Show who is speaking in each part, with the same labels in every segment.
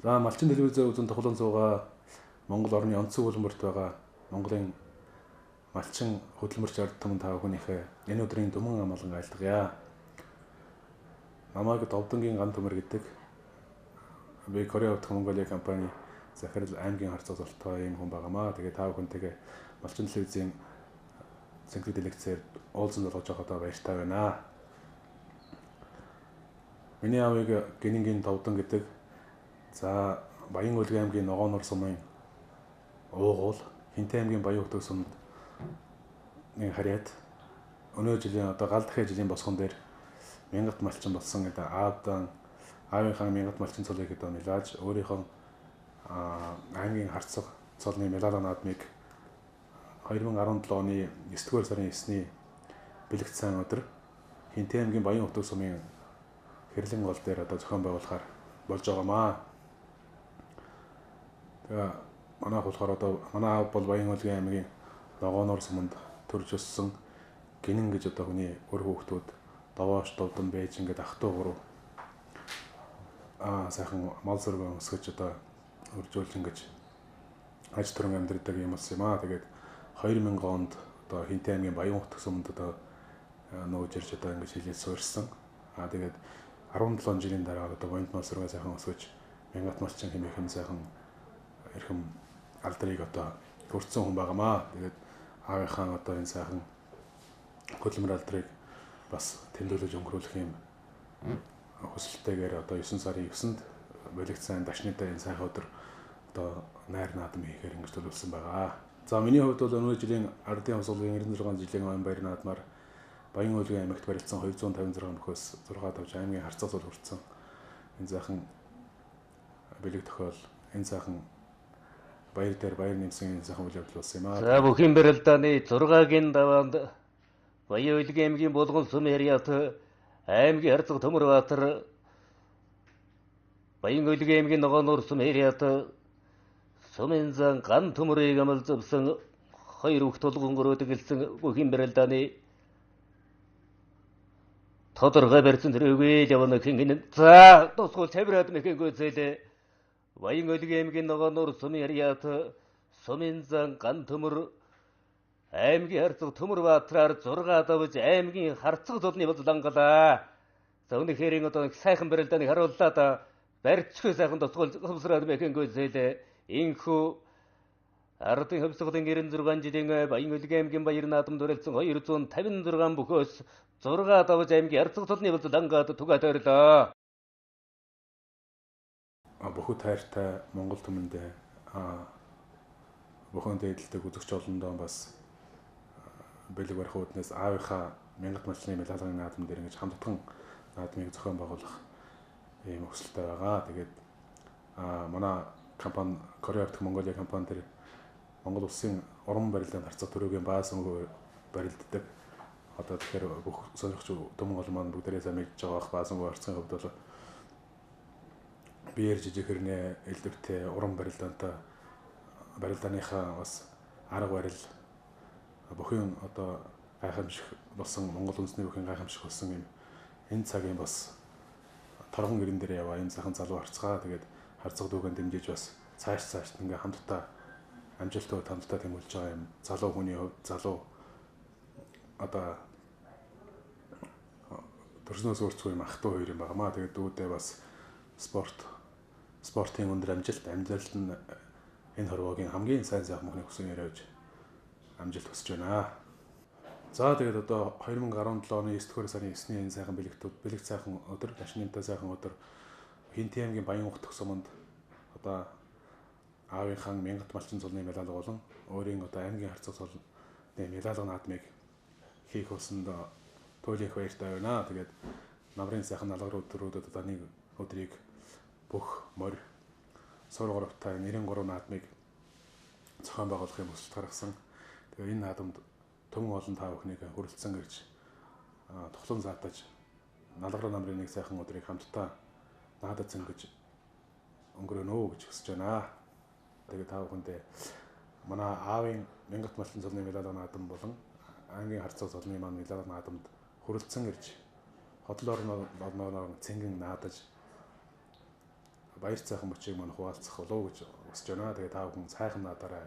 Speaker 1: За малчин телевизээ үзэн тоглоом суугаа Монгол орны онцгой хөлбөрт байгаа Монголын малчин хөдөлмөрч ард түмэн та бүхнийхээ энэ өдрийн дүмэн амгалан айлтгая. Намайг Д.Довдонгийн Г.Антөмөр гэдэг. Би Корея утга Монголиа компани захирал Аймгийн харцага золтой юм хүн байгаамаа. Тэгээ та бүхэнтэйгээ малчин телевизийн цэнхэг дэлгэцээр уулзсан болгож байгаадаа баяртай байна. Миний аавыг гинингийн Д.Довдон гэдэг. За Баян-Улгийн аймгийн Ногоонор сумын уугуул Хинтээ аймгийн Баян Хөтөг сумд харьяат өнөө жилийн одоо гал дахиад жилийн босгон дээр мянгат малчин болсон гэдэг аавынхаа мянгат малчин цолыг гэдэг нэлааж өөрийнхөө аймгийн харцага цолны Мялаалга наадмыг 2017 оны 9-р сарын 9-ний бэлэгт сайн өдөр Хинтээ аймгийн Баян Хөтөг сумын хэрлэн гол дээр одоо зохион байгуулахаар болж байгаамаа. Тэгээ манай аав бол Баян-Улгийн аймгийн Ногоонор суманд төрж өссөн гинэн гэж одоо хүний өр хүүхдүүд Довоош, Довдон, Бээж ингээд ах トゥ гурав сайхан мал сүргэн өсгөж одоо өржүүлж ингэж аж төрөн амьдрдаг юм болсон юм аа. Тэгээд 2000 онд одоо Хинтээ аймгийн Баян Хөтөг суманд одоо нөөж ирж одоо ингэж хилээд суурьсан. Тэгээд 17 жилийн дараа одоо бонд мал сүргэн сайхан өсгөж мянгат малчин хэмээх сайхан эрхэм алдрыг одоо хүртсэн хүн байгаамаа. Тэгээд аавынхаа одоо энэ сайхан хөдөлмөр алдрыг бас тэмдэглэж өнгөрүүлэх юм хүсэлтэйгээр одоо 9 сарын 9-нд бэлэгт сайн дашнытай энэ сайхан өдөр одоо найр наадам хийхээр ингэж төлөвлөсөн байгаа. За миний хувьд бол өнөө жилийн ардын хувьсгалын 96 жилийн аймаг баяр наадмаар Баян-Улгийн аймагт барилдсан 256 нөхөөс 6 давж аймгийн харцаг цол хүртсэн энэ сайхан бэлэг тохиол энэ сайхан баяр дээр баяр нэмсэн энэ сайхан үйл явдал болсон юм аа.
Speaker 2: За бүхэн барилдааны 6-гийн даваанд Баян-Улгийн аймгийн болгон сум харьяат аймгийн харцаг Төмөрбаатар Баян-Улгийн аймгийн Ногоонор сум харьяат сумын зан Г.Антөмөрийг амлзавсан 2 хүүхд тулгын өрөөдөг гэлсэн бүхэн барилдааны тодорхой барьсан төрөөгөө явна хин за тусгал тавираад мэхэнгүй зээлээ Баян-Улгийн аймгийн Ногоонор сумын харьяат сумын зан Г.Антөмөр аймгийн харцаг Төмөрбаатараар 6 давж аймгийн харцаг золны бодлангалаа. За өнөхөр одоо сайхан барилдааны харууллаа да барьцгүй сайхан тусгал хөвсраад мэхэнгүй зээлээ инхүү ардын хувьсгалын 96 жилийн Баян-Улгийн аймгийн баяр наадамд өрөлдсөн 256 бүхөөс 6 давж аймгийн харцаг золны бодлангаад түгээ тойрлоо.
Speaker 1: Бүхэл хайртай Монгол түмэндээ бүхэн дээдэлдэг үзэгч олондоо бас бэлэг барих үүднээс аавынхаа мянгат малчны Мялаалгын наадам дээр ингэж хамтдаган наадмыг зохион байгуулах ийм өсөлттэй байгаа. Тэгээд манай компани Корея утга Монголиа компани дээр Монгол улсын уран барилдаанд харцаг төрөгийн баасан барилддаг. Одоо тэгэхээр бүх сонирхч түмэн гол маань бүгдээрээ сайн мэдж байгаа бах баасан харцагын хувьд бол биер жижигэрнэ элдвтэй уран барилдааныхаа бас арга барил бүхэн одоо гайхамшиг болсон Монгол үндэсний бүхэн гайхамшиг болсон юм энэ цагийн бас торгон гэрэн дээр яваа энэ сайхан залуу харцгаа тэгээд харцаг дүүгэн дэмжиж бас цааш ингээ хамтдаа амжилттай хамтдаа тэмүүлж байгаа юм залуу хүний хувьд залуу одоо төрснөөс өөрчлөг юм ах トゥ хоёр юм байгаамаа. Тэгээд дүүдээ бас спортын өндөр амжилт нь энэ хорвоогийн хамгийн сайн мөхний хүсэн яриаж амжилт хүсэж байна. За тэгээд одоо 2017 оны 9-р сарын 9-ний энэ сайхан бэлэгт сайхан өдөр дашнымтай сайхан өдөр Хинтээ аймгийн Баян Хөтөг суманд одоо аавынхаа мянгат малчин цолны Мялаалга болон өөрийн одоо аймгийн харцаг цолны Мялаалга наадмыг хийх усанд туйлын их баяртай байна. Тэгээд намрын сайхан налгар өдрүүдэд одоо нэг өдрийг бүх морь сургуравтай 93 наадмыг зохион байгуулах юм хүсэлт гаргасан. Тэгээ энэ наадамд түмэн олон та бүхнийг хүрэлцэн гэж тухлан заатаж налгар намрын нэг сайхан өдрийг хамтдаа наадад зөнгөж өнгөрөөнө гэж хүсэж байна. Тэгээ та бүхэндээ манай аавын мянгат малчин цолны Мялаалга наадам болон аймгийн харцаг цолны маань Мялаалга наадамд хүрэлцэн ирж хотлоор цэнгэн наадаж баяр цайхан мөчийг мань хуваалцах болов гэж хүсэж байна. Тэгээ та бүхэн сайхан надаарай.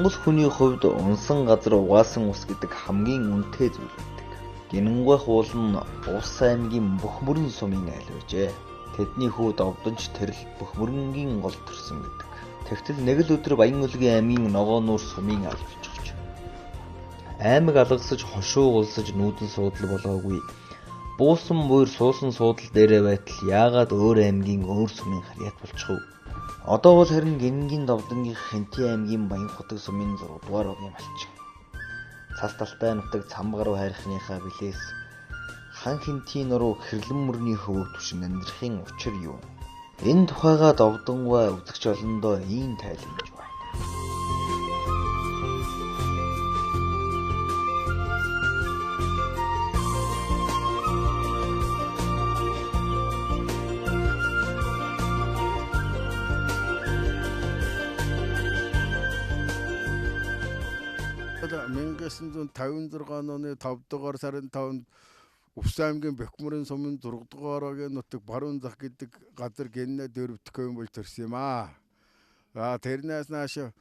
Speaker 3: Монгол хүний хувьд унсан газар угаасан ус гэдэг хамгийн үнэтэй зүйл байдаг. Гинэнгуйх уул нь Улс аймгийн бүх мөрөн сумын айл байжээ. Тэдний хүү Довдон ч тэрл бүх мөрөнгийн гол төрсөн гэдэг. Тэгтэл нэг л өдөр Баян-Улгийн аймгийн Ногоо нуур сумын айл болчихж. Аймаг алгасаж хошуу улсаж нүүдэн суудал болоогүй. Буусан буур суусан суудал дээрээ байтал яагаад өөр аймгийн өөр сумын харьяат болчихов? Одоо бол харин гинэнгийн Довдонгийн Хэнти аймгийн Баян хотог сумын 6 дугаар огийн малчин. Цас талтай нутаг цамбаг руу хайрхныхаа билээс хан Хэнтийн нуруу хэрлэн мөрний хөвөг түшин амьдрахын учир юу? Энэ тухайга Довдонгой үзэгч олондоо ийм тайлбарж байна.
Speaker 4: Мянгасын 56 оны 5 дугаар сарын 5-нд Улс аймгийн Бэхмөрийн сумын 6 дугаар огийн нутаг баруун зах гэдэг газар гинэ дөрөвдөх юм бол төрсөн юм аа. Тэрнээс нааш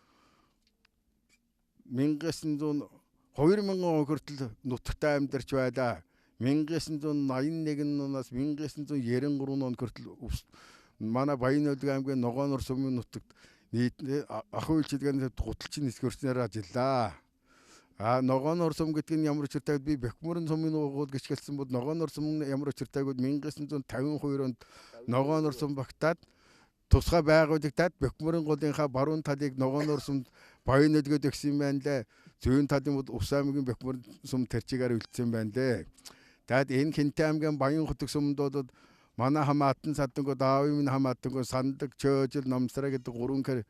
Speaker 4: Мянгасын 2000 хүртэл нутагтаа амьдарч байлаа. 1981 оноос 1993 он хүртэл манай Баян-Улгийн аймгийн Ногоо нуур сумын нутагт нийт ахуй чилгээний гуталчин нисгэрснээр ажиллаа. Ногоо нуур сум гэдэг нь ямар учиртай би Бэхмөрийн сумын уугуул гიშгэлсэн бол Ногоо нуур сум ямар учиртай гэвэл 1952 онд Ногоо нуур сум багтаад тусгай байгуулагдаад Бэхмөрийн голынхаа баруун талыг Ногоо нуур сумд Баян-Улгад өгсөн байна лээ. Зүүн талын бол Улс аймгийн Бэхмөрийн сум тэрчигээр үлдсэн байна лээ. Тэгэд энэ Хэнти аймгийн Баян хотог сумд бол манай хамаатан садангууд аавын минь хамаатангууд сандаг чөөжил номсраа гэдэг 3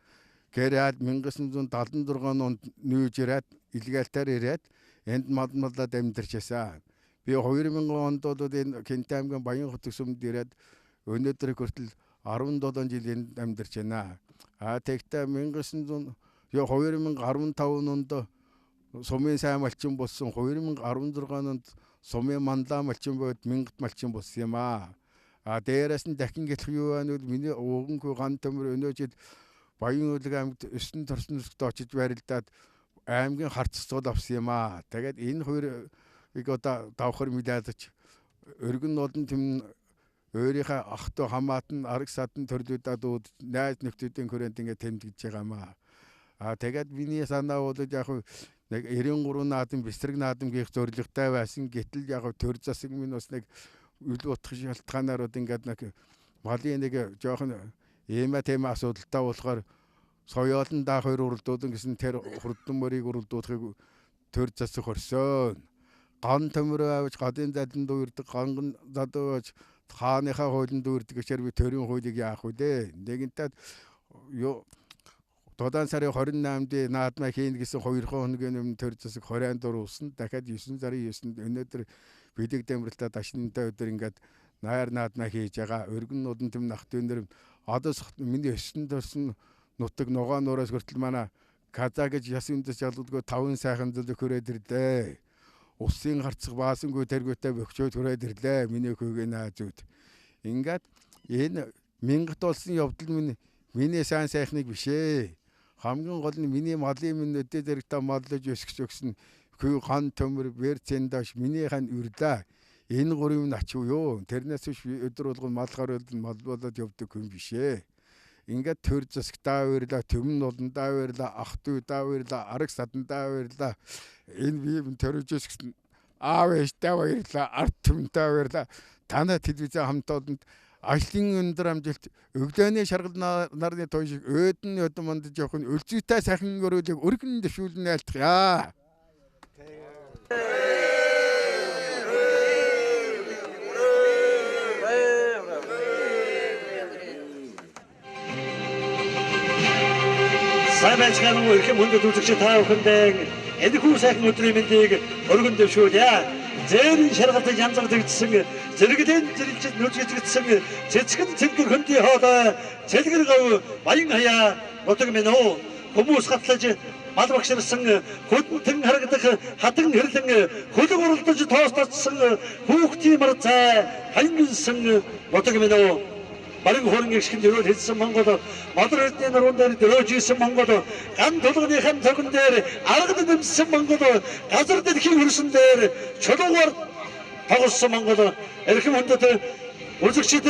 Speaker 4: гэрээд 1976 онд нүүж ирээд илгээлтээр ирээд энд мадмалаад амьдарч байсан. Би 2000 онд бол энэ Хэнти аймгийн Баян хотог сумд ирээд өнөөдөр хүртэл 17 жил энд амьдарч байна. Тэгтээ 2015 онд сумын сайн малчин болсон. 2016 онд сумын мандаа малчин бод мянгат малчин болсон юм аа. Дээрээс нь дахин гэлэх юу байна вэ? Миний өвгөнгүй Г.Довдон өнөө жил Баян-Улгийн аймагт 9 торсност очиж барилдаад аймгийн харцаг авсан юм аа. Тэгээд энэ хоёрыг одоо давхар мэдээж өргөн нолон тэм өөрийнхөө ах トゥ хамаатан арга садан төрлүүдээ дууд найз нөхдүүдийн хүрээнд ингэ тэмдгэж байгаа юм аа. Тэгээд миний санаа бол яг нэг 93 наадам бисрэг наадамгийн зорилготой байсан. Гэтэл яг төр засаг минь бас нэг үл утгах шалтгаанаар ингээд нэг малын нэг жоохон иймэ тэм асуудалтай болохоор соёолн даах хоёр уралдуулан гэсэн тэр хурдан мөрийг уралдуулахыг төр засаг хорсон. Г.Довдон авч гадын залан дүүрдэг, ганган задууж хааныхаа хуулинд дүүрдэг гэхээр би төрийн хуулийг яах вэ? Нэгэнтээ юу Дулаан сарын 28-нд наадмаа хийн гэсэн 2 хоногийн өмнө төр засаг 24 усан. Дахиад 9 сарын 9-нд өнөөдөр бэлэг дамиралтаа дашнантай өдөр ингээд найр наадмаа хийж байгаа. Өргөн нодон тэм нах дүүнэр одоо миний 9 төрсөн нутаг Ногоо нуураас хүртэл манай Каза гэж яс үндэс жалгадгүй 5 сайхан зүйл хүрээд ирлээ. Усын харцаг баасангүй тэргүүтэй бөхчөөд хүрээд ирлээ. Миний хүйгээ наазууд. Ингээд энэ мянгат болсон явдал миний сайн сайхныг бишээ. Хамгийн гол нь миний малын минь өдөө зэрэгтэй маллаж өсгөж өгсөн Г.Довдон Верцендаш минийхэн үрлээ. Энэ гурийн нь ачив юу? Тэрнээс биш өдөр болгон мал гарууд мал болоод явдаг хүн бишээ. Ингээд төр засгтаа баярлаа, төмөн уландаа баярлаа, ах トゥ даа баярлаа, арга садандаа баярлаа. Энэ бие төрөж өсгсөн аав ээжтэй баярлаа, ард түмэнтэй баярлаа. Танай телевизэн хамтоолонд ажлын өндөр амжилт өглөөний шаргал нарны той шиг өөдөн өдөн мандаж явах нь өлзүйтэй сайхан өрөөлийг өргөн дэвшүүлнэ айлтгая.
Speaker 5: сайн байцгаана уу эрхэм хүндэт үзэгч та бүхэндээ энэ хүү сайхан өдрийн мэндийг өргөн дэвшүүлье. Зээрийн шаргалтай янз бүр тэгдсэн зэрэглэн зэрэлж нүжигдсэн цэцгэн цэнгэр хөндий хоолой цэлгэр гав баян хаяа нутаг минь уу хүмүүс хатлаж мал багширсан хөдөлтөн харагдах хатан хэрлэн хөлөг уралдаж тоостолцсон хүүхдийн мар зай хангилсан нутаг минь уу барин хорон гიშгэн дөрөв хэлсэн Монгол модор эрдний нуруунд дээр дөрөөж исэн Монгол ган тулгын цогон дээр аргад нэмсэн Монгол газар дэлхийн хөрсөн дээр чулуугаар тоглосон Монгол эрхэм хүндэт үзэгчид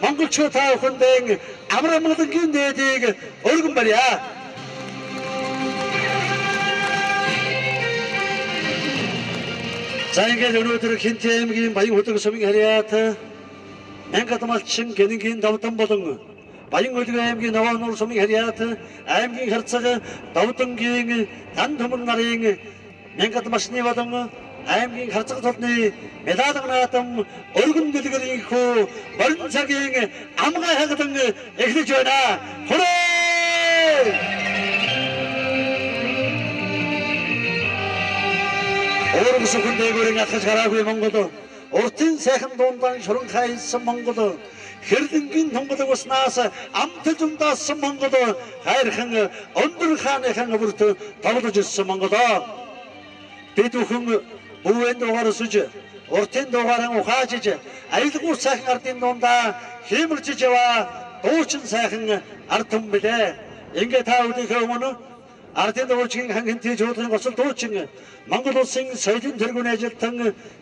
Speaker 5: монголчууд та бүхэндээ амар амгалангийн дээдийг өргөн барья. За ингээд өнөөдөр Хинтээ аймгийн баян хөдөг сумын харьяат мянгат малчин Г.Довдон болон баян хөдөг аймгийн Ногоонор сумын харьяат аймгийн харцага Довдонгийн Г.Антөмөр нарын мянгат малчны болон аймгийн харцага толны Мялаалга наадам өргөн дэлгэрийн хөө борин цагийн амгай хагадан эхлэж байна. Хүрээ! Өөрөс хүндээгүүрийн ахаж гараагүй Монгол уртын сайхан дуундан шуран хайсан Монгол хэрлэнгийн тунгалаг уснаас амтж ундаасан Монгол хайрхан өндөр хааныхан бүрт тоглож ирсэн Монгол бид бүхэн бүвэнд угаарсуж уртын дугаараа ухаажиж аялгуур сайхан ардын дундаа хиймэрчж яваа дуучин сайхан ард түмэн билээ. Ингээ та өдийнхөө өмнө ардын дуучгийн хангинтий жуулгын госол дуучин Монгол улсын соёлын тэргүүний ажилтан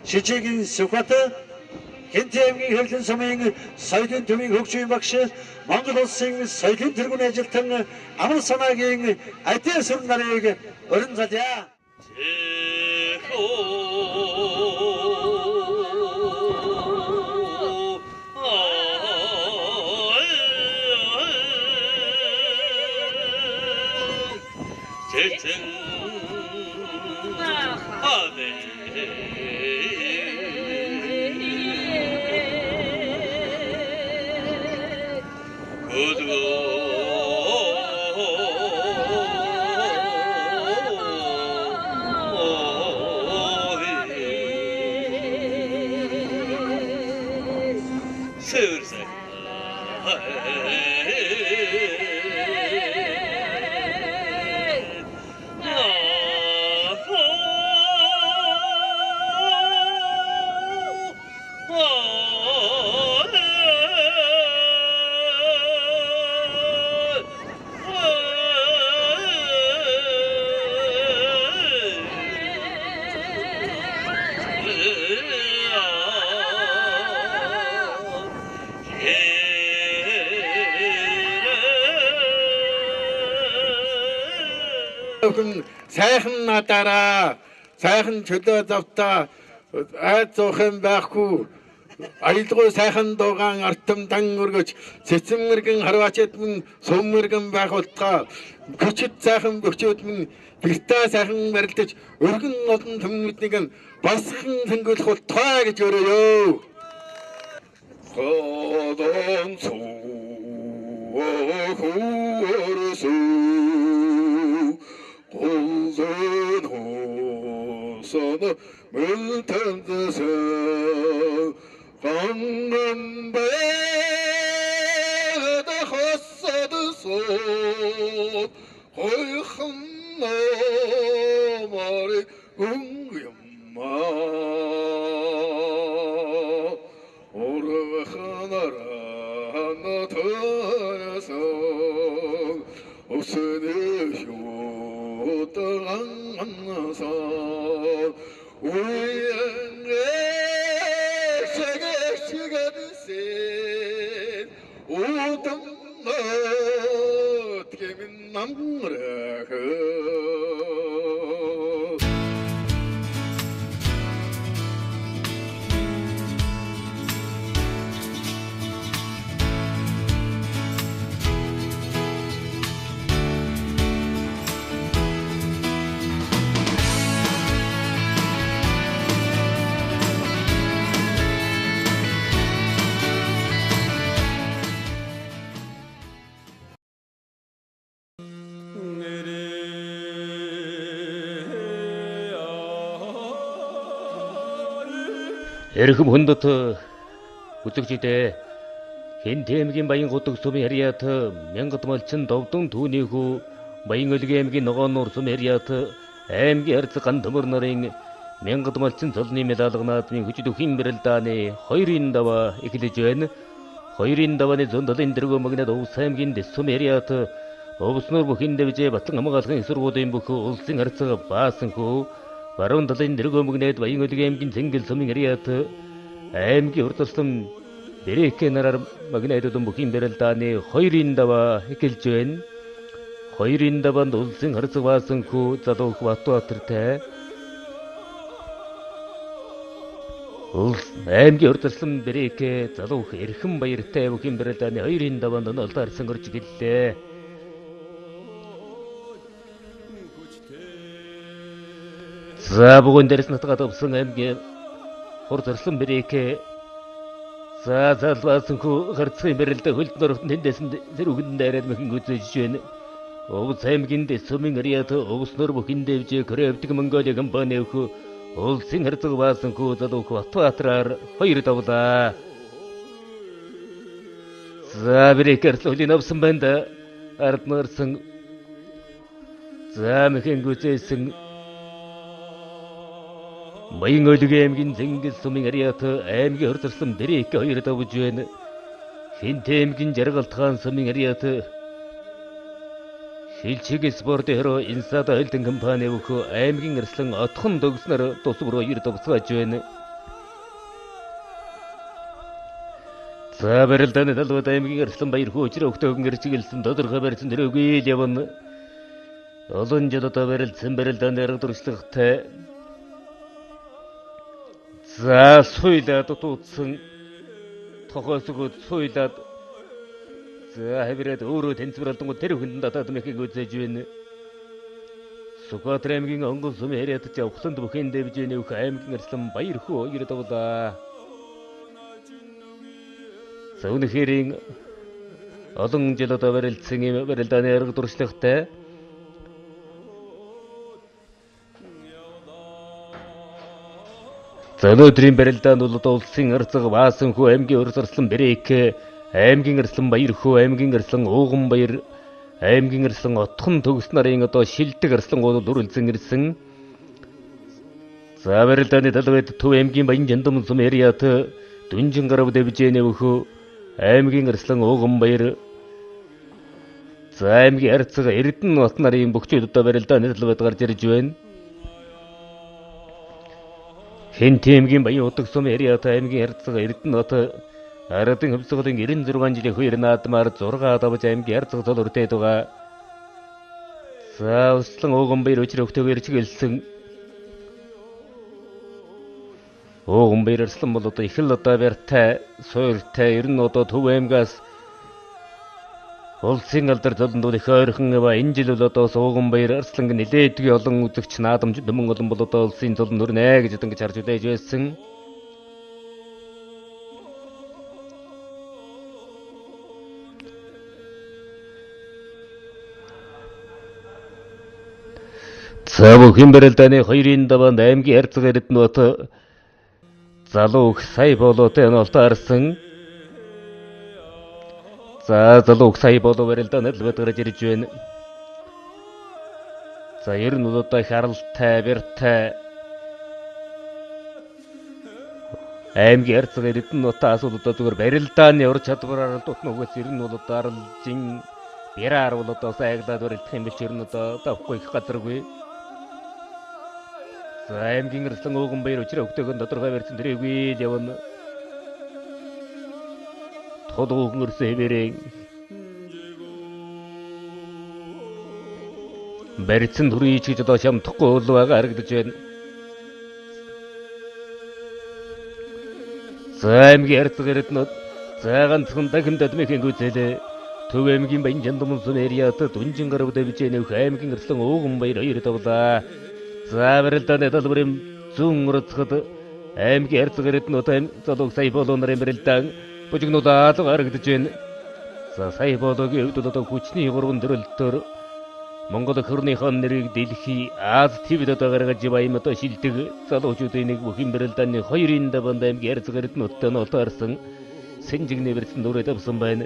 Speaker 5: шижээгийн Сүхбат Хинтээ аймгийн хэвлэн сумын соёлын төвийн хөгжлийн багш Монгол улсын соёлын тэргүүний ажилтан амар санаагийн адийн сүр нарыг өрн залъя.
Speaker 6: Сайхан надараа сайхан чөлөө завтаа айд зуухан байхгүй аялгуу сайхан дуугаан артам дан өргөж цэцмэргэн харвачид мөн суммэргэн байх болтгоо көчөд сайхан бөхчүүд мөн бэртаа сайхан барилдаж өргөн олон төмөднийг басхан тэнгүүлэх болтгоо гэж өрөөё. Ходон суу Golden Hosanna, Multandasa, Gangan Beda Hassad Sod, Hoyhanna Mari Ungyamma, Orvachanara Natarasa, Osenesho. Anasa, we said, Udam came in number.
Speaker 2: Эрхэм хүндэт үзэгчдээ Д.Аймгийн баян гутаг сумын харьяат мянгат малчин Д.Довдон түүний хүү баян өлгийн аймгийн ногоон сум харьяат аймгийн харцага Г.Антөмөр нарын мянгат малчин цолны Мялаалга наадмын хүчит өхин бэрэл дааны 2-ын даваа эхлэж байна. 2-ын давааны зүүн талын дэргөө магнад Увс аймгийн дэс сум харьяат Овсноор бүхэн дэвжээ батлан хамгаалахын эсвэргүүдийн бүх улсын харцага баасан хүү баруун талын дэргөө магнад баян өлгийн аймгийн зэнгэл сумын харьяат аймгийн урдчлан Бэрээкэ нараар магнайдуудын бүхийн бэрэл дааны 2-ын даваа эхэлж байна. 2-ын даваанд улсын харцаг баасан хүү залуух Батбаатартай аймгийн урдчлан Бэрээкэ залуух Эрхэм баяртай бүхийн бэрэл дааны 2-ын даваанд олдаарсан орж гэлээ. За бүгэн дээрс натгаад авсан аймгийн урдчлан Бэрээкэ залбаасан хүү харцагын бэрэлдэ хөлт норогт тэндээсэн зэрүүгэнд дайраад мэхэн гүзэж байна. Увс аймгийн дэс сумын харьяат Овсноор бүхэн дэвжээ Корейвдэг Монголиа компани хүү улсын харцаг баасан хүү залуух Батбаатараар 2 давлаа. За Бэрээкэ хөлийн авсан байна да ард норсон. За мэхэн гүзээсэн баян өлгийн аймгийн зэнгэл сумын харьяат аймгийн урдчлан Бэрээкэ 2 давж байна. Д.Аймгийн жаргалт хаан сумын харьяат шилчиг спорт хэрөө инсад айлтан компани бүхөө аймгийн арслан отхон дөгснөр тус руу 2 давцгааж байна. За барилдааны талбайд аймгийн арслан баяр хөөчрө өгтөөгөн ирчгэлсэн тодорхой барьсан төрөгүй л явна. Олон жолоо барилдсан барилдааны арга туршлагатай за суйлаад утуудсан тохоосгод суйлаад за хэврээд өөрөө тэнцвэрлэн тэр хүнд татаад мэхийг үзэж байна. Сүхбаатар аймгийн онгон сумын харьяат явхланд бүхэн дэвж нөх аймгийн арслан баяр хөө 2 давлаа. За үнэхэрийн олон жил одоо барилдсан юм барилдааны арга туршлагатай за өнөөдрийн барилдаанд бол одоо улсын харцага баасан хүү аймгийн урдчлан Бэрээкэ аймгийн арслан баяр хүү аймгийн арслан ууган баяр аймгийн арслан отхон төгс нарын одоо шилдэг арслангууд үргэлжлэн ирсэн. За барилдааны талбайд Төв аймгийн баян жандам сум харьяат Дүнжин гарав дэвжээ нөхөө аймгийн арслан ууган баяр за аймгийн харцага Эрдэнэ бат нарын бөхчүүд одоо барилдааны талбайд гарч ирж байна. Д.Аймгийн баян утаг сум харьяат аймгийн харцага Эрдэнэ бат Арадын хөвсгөлийн 96 жилийн 2 наадмаар 6 давж аймгийн харцаг цол үрдээд байгаа. За услан ууган баяр өчрө өгтөөгөр чиглэсэн ууган баяр арслан бол одоо их л одоо барьтай суурьтай ер нь одоо Төв аймгаас улсын алдар золондууд их ойрхон ба энэ жил бол одоо ууган баяр арсланг нэлээдгүй олон үзэгч наадамж дөмөн олон бол одоо улсын золонд өрнэ гэж ингэж харж үлээж байсан. За бүхэн барилдааны 2-ын даваанд аймгийн харцага Эрдэнэ бат залуух сая болоотой олдаарсан. За залуух сая болоо барилдааны талбайд гарч ирж байна. За ер нь одоо харалтай бэртэй аймгийн харцага Эрдэнэ батаас бол одоо зүгээр барилдааны ур чадвараар л дутна үгээс ер нь бол одоо аралжин бяраар бол одоо сайглаад барилдах юм биш ер нь одоо давхгүй их газаргүй. За аймгийн арслан ууган баяр өчрө өгтөөгөн тодорхой барьсан төрөйгүй л явна. Тодууган өрсөн хэвээрээ барьсан төрөйч гэж одоо шамдахгүй бол байгаа харагдаж байна. За аймгийн харцага Эрдэнэ за ганцхан дахин дадмэхэн гүзэлээ Төв аймгийн баян жандам сум харьяат Дүнжин гарав дэвжээ нөх аймгийн арслан ууган баяр 2 давлаа. За барилдааны талбарын зүүн урцгад аймгийн харцага Эрдэнэ бат залуух сая болоо нарын барилдаан бужигнууд алга харагдаж байна. За сая болоогийн хувьд бол одоо хүчний 3 төрөлтөөр Монгол хөрнийхон нэрийг дэлхий Аз ТV-д гаргаж Баямд шилдэг залуучуудын нэг бүхэн барилдааны 2-ын даванд аймгийн харцага эрдэнэттэй нотаарсан сэнжигний барьсан дүрээ тавьсан байна.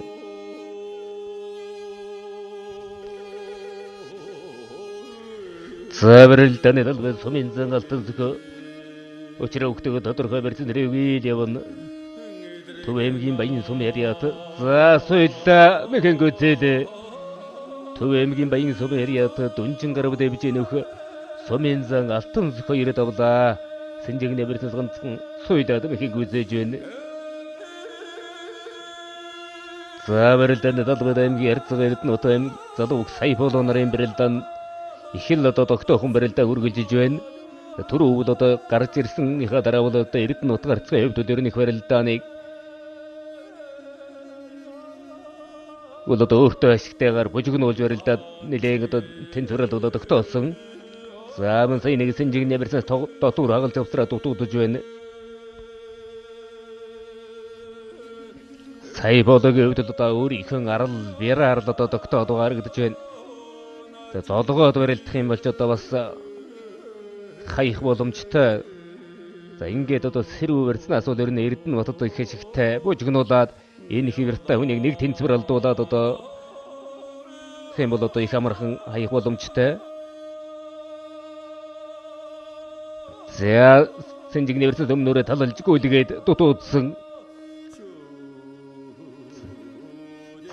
Speaker 2: Барилдааны талбай сумын зан алтан зөв учраа өгдөг тодорхой барьсан нэрийг явна. Төв аймгийн баян сум яриат за соёлоо мэхэнгөцээд Төв аймгийн баян сум яриат дүнжин гарав дэвж нөх сумын зан алтан зөв хоёр давлаа. Сэнжигний барьсан ганцхан соёлоо мэхэнгөцээж байна. За барилдааны талбай аймгийн харцага эрдэнэт аймаг залуу сая болоо нарын барилдаан их л одоо тогтоохон барилдаа үргэлжиж байна. Түрүү бол одоо гарч ирсэнийхээ дараа бол одоо эрдэнэт харцагын хувьд өдөрнийх барилдааныг бол одоо өөртөө ашигтайгаар бужигнуулж барилдаад нэлээд одоо тэнцвэрэл бол тогтоосон. За мөн сая нэг сэнжигний барьсан дотор хагалж авсраа дутуудж байна. Сая болоогийн хувьд одоо өөрийнхөө арал бяраар одоо тогтоод гаргадж байна. За золгоод барилдах юм болж одоо бас хаях боломжтой. За ингээд одоо сэрүү барьснаас бол ер нь эрдэнэ бот одоо их ашигтай бужигнуулаад энэ хөвөртэй хүнийг нэг тэнцвэр алдуулаад одоо тийм бол одоо их амархан хаях боломжтой. За сэнжигний барьсан өмнөрөө талалж гүйлгээд дутуудсан.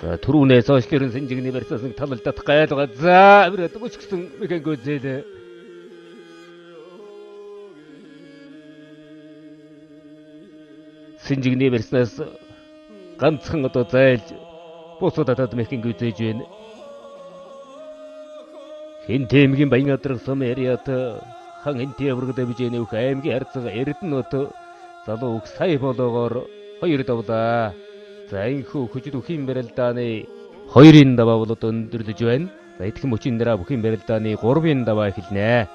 Speaker 2: За түрүүнээс хойш гэрэн сэнжигний барьсан талалдах гайлгаа за авираад бүчгсэн мэхэнгөзээд сэнжигний барьснаас ганцхан одоо зайлж бусадад мэхэнгөзээж байна. Хинтэмгийн баян адрах сум яриат хан хинтээ аврагд авж нөх аймгийн харцага эрдэнэт залуу сая болоогоор хоёр давлаа. За энэхүү хүчит бүхэн барилдааны 2-ын даваа бол одоо өндөрлөж байна. За итгэн мөчийн дараа бүхэн барилдааны 3-ын даваа эхэлнэ.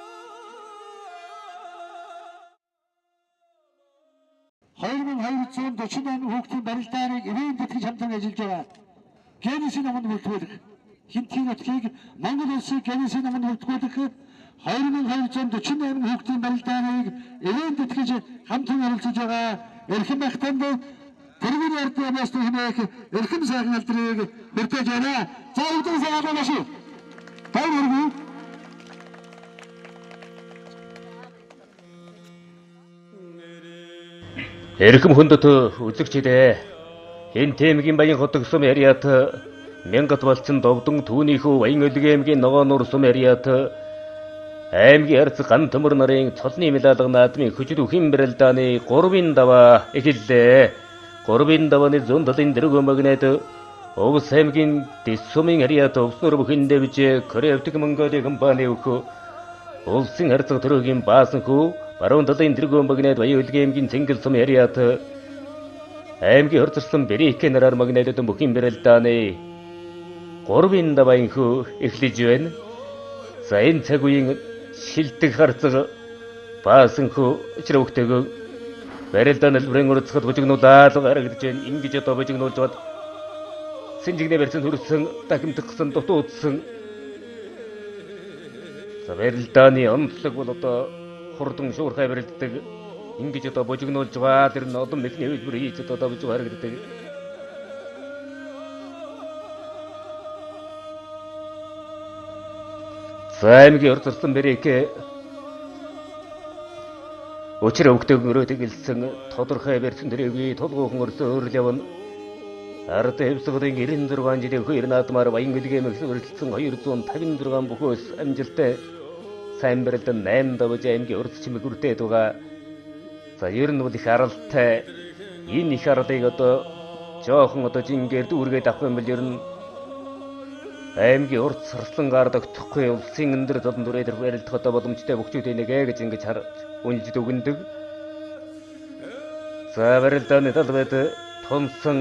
Speaker 5: 2248 хүүхдийн барилдааныг ивэн тэтгэж хамтран ажиллаж байгаа. Генесийн наманд бүртгүүлэх хинтийн нутгийг Монгол улсыг генесийн наманд бүртгүүлэх 2248 хүүхдийн барилдааныг ивэн тэтгэж хамтран оролцож байгаа. Эрхэм багтанд тэргээр ярддаг байсан хэмээх эрхэм сайхан алдрыг бүртгэж байна. За өдөр сайхан маш их. Баярлалаа.
Speaker 2: Эрхэм хүндэт үзэгчдээ энэ темгийн баян хотог сум яриат мянгат малчин Д.Довдон түүнийхүү баян өлгийн аймгийн ногоонор сум яриат аймгийн харцаг Г.Антөмөр нарын цолны Мялаалга наадмын хүчит бүхэн барилдааны 3-ын даваа эхэллээ. 3-ын давааны зүүн талын дэрэг магнет Овс аймгийн дэс сумын яриат өвснөр бүхэн дэвж Кореавтик Монголи компани өөх улсын харцаг төрөгийн баасанхүү баруун талын дэрэг магнет баян өлгийн аймгийн цэнгэл сум яриат аймгийн хорцорсон Берикэ нараар магнетд бүхэн барилдааны 3-ын даваанхүү эхлэж байна. За энэ цаг үеийн шилдэг харцаг баасанхүү чирвэгтэйг барилдааны нэлбэрийн урацхад бужигнуулаад гаргаж байна. Ингэж одоо бужигнуулж бод сэнжигний барьсан хүрсэн дахимтгсан дутуудсан. За барилдааны онцлог бол одоо хурдан шуурхай барилддаг. Ингэж одоо бужигнуулж байгаа тэр нь олон мэхний хөлбөр хийж одоо давж харагддаг. За аймгийн орцорсон Берикэ учраа өгдөг өрөө тэгэлсэн тодорхой барьсан дэрээгүй толгойхон өрсөн өрл явна. Ард хэвсгэрийн 96 жилийн хоёр наадмаар баян өлгийн аймагт өрөлдсөн 256 бүхөөс амжилттай сайн барилдан 8 давж аймгийн урд чимэг үрдээд байгаа. За ер нь бол их аралтай энэ их аралыг одоо жоохон одоо жингээр дүүргээд авах юм бол ер нь аймгийн урд сарслангаар тогтохгүй улсын өндөр золон дүрээр барилдах одоо боломжтой бөхчүүдийн нэг гэж ингэж харж үнэлж дүгнэдэг. За барилдааны талбайд томсон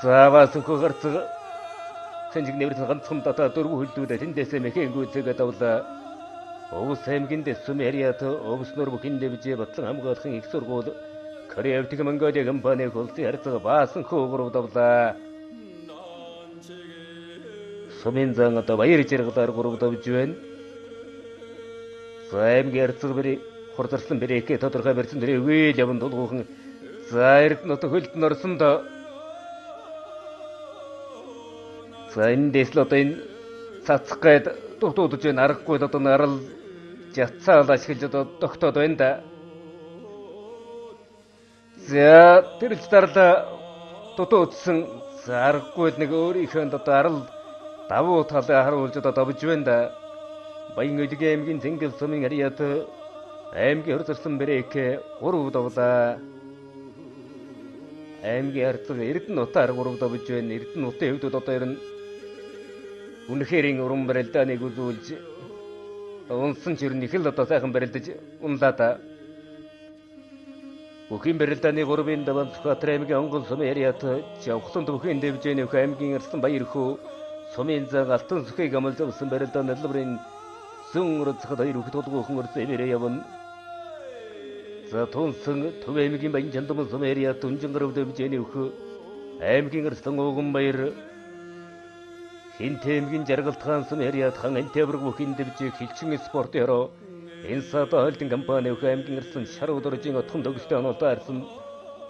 Speaker 2: зааваасанхүү харцаг сэнжигний барьсан ганцхан дотоо дөрвөн хөлдүүд тэндээсээ мэхэнгүүцээгээ давлаа. Овс аймгийн дэс сум яриат овснор бүхэн дэвж батлан хамгаалахын их сургууль Кореавтик Монголи компани улсын харцаг баасанхүү гурав давлаа. Сумын зан одоо баяр жаргалаар гурвдавж байна. За аймгийн харцага бэрээ хурцарсан бэрээхээ тодорхой барьсан дөрөвгүй явн дулгуухан за эрдэнэт хөлд норсонд за эндээс л одоо энэ цацх гээд дутуудж байна аргагүй л одоо нарал жацаал ашиглаж одоо тогтоод байна да. За тэрч дарлаа дутуудсан за аргагүй л нэг өөрийнхөө одоо арал давуу талаа харуулж одоо давж байна да. Баян-Өлгийн аймгийн Зэнгэл сумын харьяат аймгийн хурцарсан бэрээхээ 3 давлаа. Аймгийн харцага Эрдэнэтээр 3 давж байна. Эрдэнэтийн хувьд одоо ер нь үнэхээр уран барилдааныг үзүүлж унсан ч ер нь их л одоо сайхан барилдаж унлаа да. Бүхийн барилдааны 3-ын даван Сүхбаатар аймгийн онгол сумын харьяат жавхлан бүхийн дэвж байна. Аймгийн арслан баяр хөө сумын зан алтан сүхийг амлж авсан барилдааны налбарын зүүн урцхад хоёр хөлт толгойхон өрсөн эмээрээ явна. За тунсан төв аймгийн баян чандам сумын харьяат дүнжингэр өвдөж яны өх аймгийн арслан ууган баяр хинт аймгийн жаргалт хаан сумын харьяат хан антеврг бүхийн дэвж хилчин спорт яроо энэ сада холдинг компани өх аймгийн арслан шар удоржийн отхон төгстэй онолтой арсан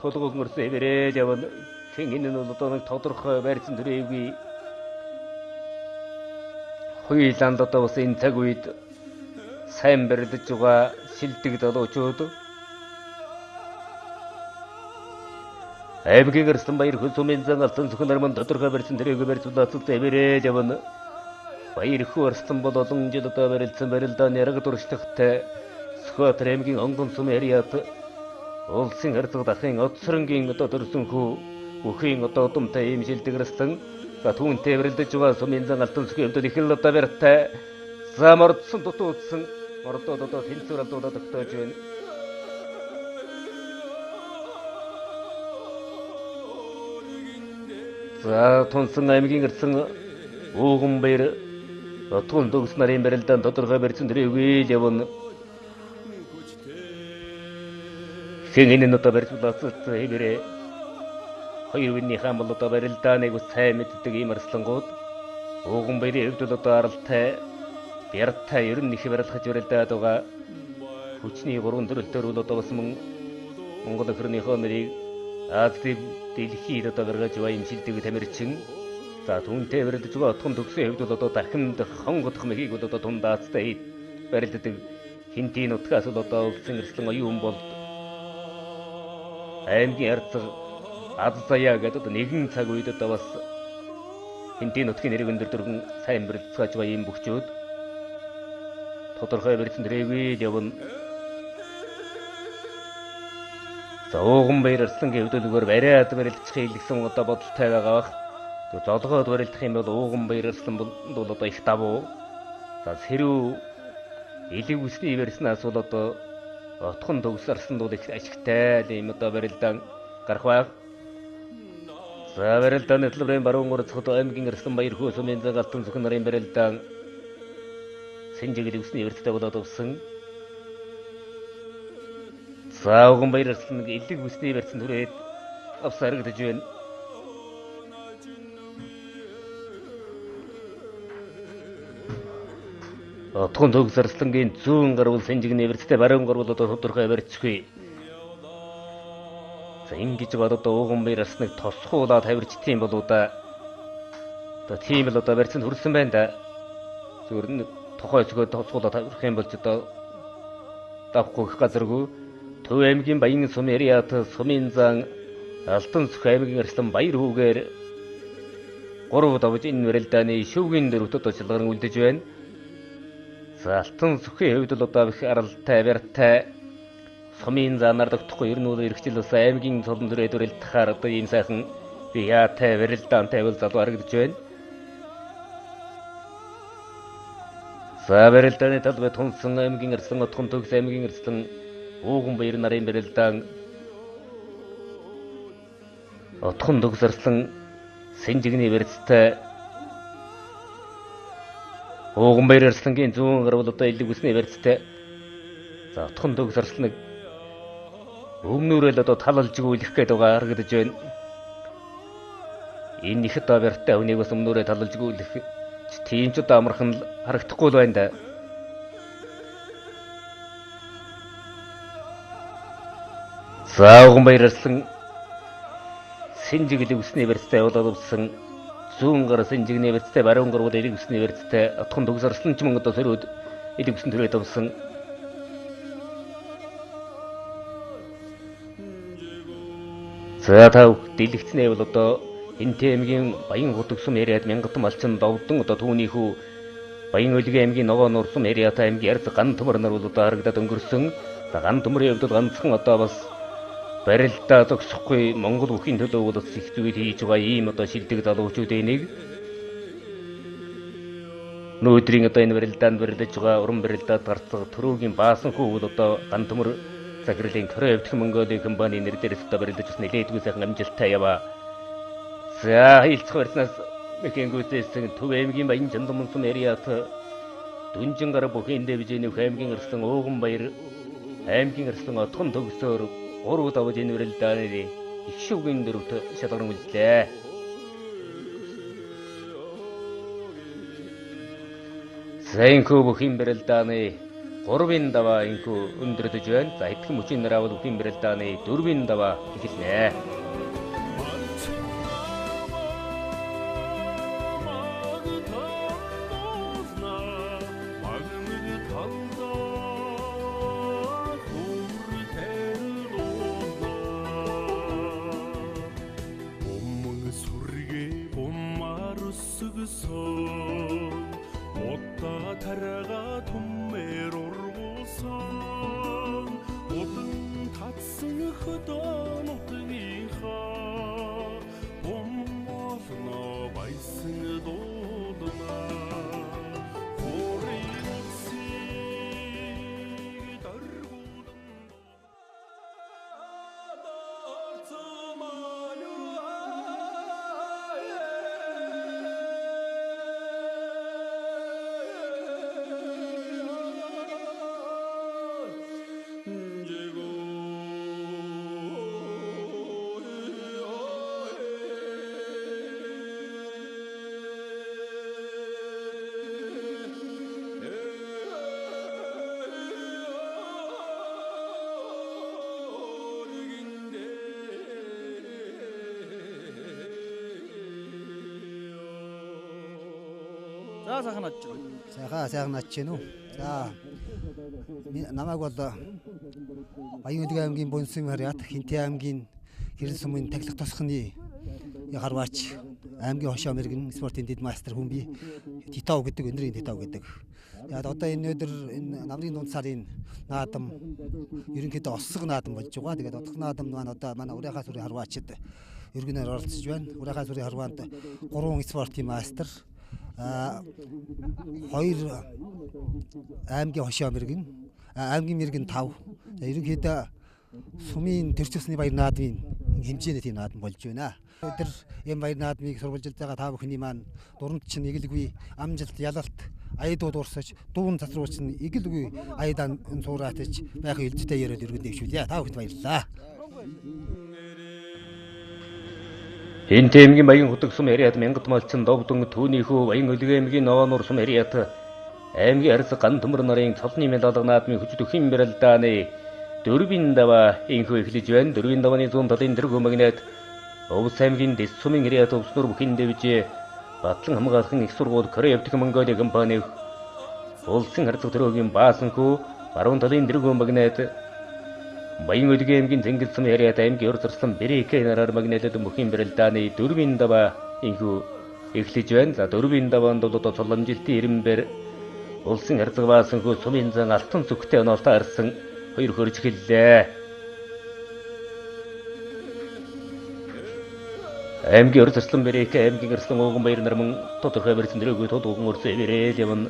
Speaker 2: толгойхон өрсөн эмээрээ явна. Хэн энэ нь одоо нэг тодорхой байрсан төрөөгүй хуйланд одоо бас энэ цаг үед сайн барилдаж байгаа шилдэг залуучууд аймгийн арслан баяр хөл сумын зан алтан сүхэн нарман тодорхой барьсан төрөөгүй барьцуулаад зэмэрээ явна. Баяр хөө арслан бол олон жил одоо барилдсан барилдааны арга дуршлагтай Сүхбаатар аймгийн онгон сумын харьяат улсын харцаг дахин отсронгийн одоо төрсөн хүү бүхийн одоо удамтай ийм шилдэг арслан за түүнтэй барилдаж байгаа сумын зан алтан сүхийн өвдөд их л одоо барьтай за мордсон дутуудсан мордод одоо тэнцвэр алдуулаад тогтоож байна. За тунсан аймгийн арслан ууган баяр отгон төгс нарын барилдаан тодорхой барьсан төрөөгүй явна. Хэн энэ нь одоо барьцуулаад хэмээрээ хоёр винний хаан бол одоо барилдааныг сайн мэддэг ийм арслангууд ууган баярын хувьд бол одоо аралтай бяртай ер нь их барилгаж барилдаад байгаа хүчний 3 төрөлтөөр бол одоо бас Монгол өхрийнхөө нэрийг Азийн дэлхийд одоо гаргаж байгаа юм шилдэг тамирчин за түүнтэй барилдаж байгаа отгон төгсийн хувьд бол одоо дахин хонгодох мэгийг бол одоо тундаацтай барилддаг хинтийн утгаас бол одоо улсын арслан оюун бол аймгийн харцаг ад заяа гэдэг нэгэн цаг үед одоо бас хинтийн нутгийн нэрийг өндөр дөрвөн сайн барилцгааж байгаа юм бөхчүүд тодорхой барьсан төрөөгүй явна. За ууган баяр арслангийн хувьд зүгээр бариад барилдах хийлгсэн одоо бодолтой байгаа бах. Тэг золгоод барилдах юм бол ууган баяр арслан бол одоо их давуу. За сэрүү элэг үсний барьснаас бол одоо отхон төгс арслан бол их ашигтай юм одоо барилдаан гарах баг. За барилдааны төлбөрийн баруун урцхад аймгийн арслан баяр хөө сумын зан алтан сүхэн нарын барилдаан сэнжигэл үсний барьцтай болоод авсан. За ууган баяр арслан элэг үсний барьсан түрээд авсан харагдаж байна. Отгон төгс арслангийн зүүн гарвал сэнжигний барьцтай баруун гарвал одоо тодорхой барьцгүй. За ингэж бодоод ууган баяр арсланыг тосхуулаад тавирчдсан болоо да. Одоо тийм л одоо барьцанд хүрсэн байна да. Зүгээр нь тухай зөвхөн тосхуулаад тавирах юм болж одоо давхгүй их газаргүй. Төв аймгийн баян сумын харьяат сумын зан алтан сүх аймгийн арслан баяр хүүгээр 3 давж энэ барилдааны шүүгийн дөрөвт одоо шалгаран үлдэж байна. За алтан сүхийн хувьд л одоо их аралтай барьтай сумын занаар тогтохгүй ер нь бол эргэжил бас аймгийн цолон төрөд барилдахаар одоо ийм сайхан бияатай барилдаантай бол залуу харагдаж байна. За барилдааны талбай тунсан аймгийн арслан отгон төгс аймгийн арслан ууган баяр нарын барилдаан отгон төгс арслан сэнжигний барьцтай ууган баяр арслангийн зүүн гарвал одоо элэг үсний барьцтай за отгон төгс арсланыг өмнөрөөл одоо талалж гүйлэх гээд байгаа харагдаж байна. Энэ их одоо барьтай хүнийг бас өмнөрөө талалж гүйлэх тийм ч одоо амархан харагдахгүй л байна да. За уган баярлсан Синжигэл үсний барьцтай болоод авсан зүүн гар Синжигний барьцтай баруун гар элэг үсний барьцтай отхон төгсөрсөн ч мөн одоо сөрөөд элэг үсний төрөөд авсан. За тав дэлгэцнээ бол одоо Энтэй аймгийн Баян хутагсум яриад мянгат малчин Д.Довдон одоо түүний хүү Баян аймгийн ногоо нурсум яриад аймгийн Г.Антөмөр нар бол одоо харагдаад өнгөрсөн. Г.Антөмөрийн хувьд ганцхан одоо бас барилдаа зогсохгүй Монгол бүхийн төлөө бол их зүйл хийж байгаа ийм одоо шилдэг залуучуудын нэг. Нөөдрийн одоо энэ барилдаанд барилдаж байгаа уран барилдаад харцага төрөөгийн баасан хүү бол одоо Г.Антөмөр загралын Корей өвдөх Монголын компани нэр дээрээс одоо барилдаж бас нэлээдгүй сайхан амжилттай яваа. За хилцэх барьснаас мэхэнгүүтээсэн Төв аймгийн Баян Жандамсум яриад Дүнжин гар бүхийн дэвжээний аймгийн ирсэн Ууган баяр аймгийн ирсэн отхон төгсөөр 3 давж энэ барилдааны их шүгэн дөрөвт шалгарн үлдлээ. Зэнхүү бүхийн барилдааны 3-ын даваа инхүү өндөрдөж байна. За итгэн мөчийн нараа бол бүхийн барилдааны 4-ын даваа эхэлнэ.
Speaker 7: сайхан ачиж гэнэ үү. За намайг бол Баян аймгийн Бонсын харьяат Хинтэй аймгийн Гэрэл сумын таглах тосхны харваач аймгийн хошоо мэргэн спортын дэд мастер хүн би Титав гэдэг өндрийн Титав гэдэг. Яг одоо энэ өдөр энэ намрын дунд сарын наадам ерөнхийдөө оссог наадам болж байгаа. Тэгээд одох наадам маань одоо манай урийнхаа сүрийн харваачид өргөнөөр оролцож байна. Урийнхаа сүрийн харваанд 3 спортын мастер 2 аймгийн хошоо мэргэн аймгийн мэргэн 5 ерөнхийдөө сумын төрчсөний баяр наадмын хэмжээний тийм наадам болж байна. Өдөр энэ баяр наадмыг сурвалжилж байгаа та бүхний маань дурамт чинь эгэлгүй амжилт ялалт аядууд урсаж дуун цацруулж эгэлгүй аядан цуураатаж байхын илжтэй яриад өргөнд дэвшүүлье. Та бүхэнд баярлалаа. Энтэй аймгийн Баян хутагсум яриад мянгат малчин Д.Довдон түүний хүү Баян аймгийн ногоонор сум яриад аймгийн харцага Г.Антөмөр нарын цолны Мялаалга наадмын хүчит өхийн барилдааны 4-ийн даваа инхүү эхлэж байна. 4-ийн давааны 100 талын дэргүү магнат Овс аймгийн дэс сумын яриад өвснөр бүхийн дэвжээ Батлан хамгаалахын их сургууль Корей өвдөх Монголын компани улсын харцаг төрөөгийн баасанхүү баруун талын дэргүү магнат Баян аймгийн Зэнгэл сум яриад аймгийн өр зарслан Бэрекэ нараар магнатад бүхийн барилдааны 4-ийн даваа инхүү эхлэж байна. За 4-ийн даваанд бол одоо цоломжилтын ирэмбэр улсын харцаг баасанхүү сумын зан алтан зүгтээ оноолтоо арсан 2 хөрж эхэллээ. Аймгийн өр зарслан Бэрекэ аймгийн өрслөн ууган баяр нар мөн тодорхой барьсан дөрөвгүй тодууган өрсө эвэрэл явна.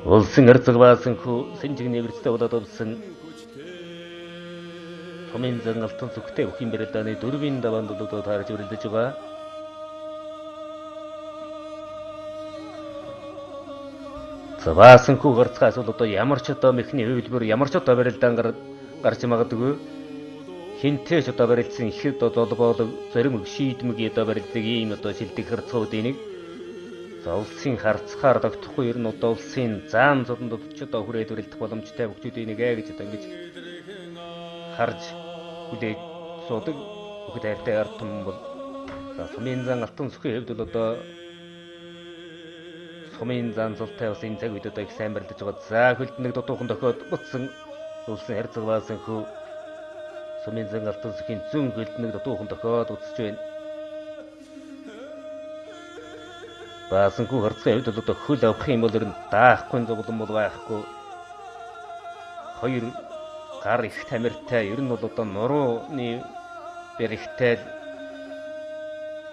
Speaker 7: Улсын харцаг баасанхүү Синжигний барьцтай болоод олсон сумын зан алтан зүгтээ бүхийн барилдааны 4-ийн даваанд одоо таарж өрөлдөж байгаа. Баасанхүү гарцгаас бол одоо ямар ч одоо мэхний хөвлбөр ямар ч одоо барилдаан гарч магадгүй хинтээ ч одоо барилдсан ихэд долбоолог зорим шийдмэг одоо барилдаг ийм одоо шилдэг харцагуудын нэг. За улсын харцгаар тогтохгүй ер нь одоо улсын заан зуранд ч одоо хүрээд барилдах боломжтой хөгжүүдийн нэг гэж одоо ингэж харж хүлээж суудаг бүхэд хайртай ард түмэн бол за сумын зан алтан сүхийн хувьд бол одоо сумын зан зултай бас энэ цаг үед одоо их сайн барилдаж байгаа. За хөлд нэг дутуухан тохиод буцсан улсын харцаг баасан хөө сумын зан алтан сүхийн зүүн хөлд нэг дутуухан тохиод буцаж байна. Баасангүй харцгийн хувьд бол одоо хөл авах юм бол ер нь даахгүй зовлон бол байхгүй. Хоёр гар их тамиртай ер нь бол одоо нурууны бэрхтэл